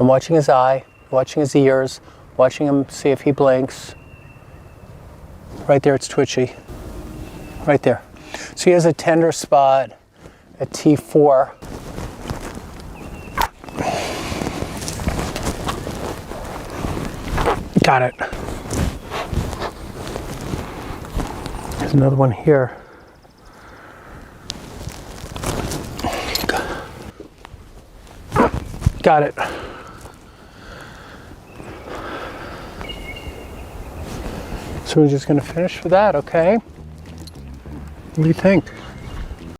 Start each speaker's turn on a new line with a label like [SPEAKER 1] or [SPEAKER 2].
[SPEAKER 1] I'm watching his eye, watching his ears, watching him see if he blinks. Right there, it's twitchy. Right there. So he has a tender spot at T4. Got it. There's another one here. Got it. So we're just going to finish with that, okay? What do you think?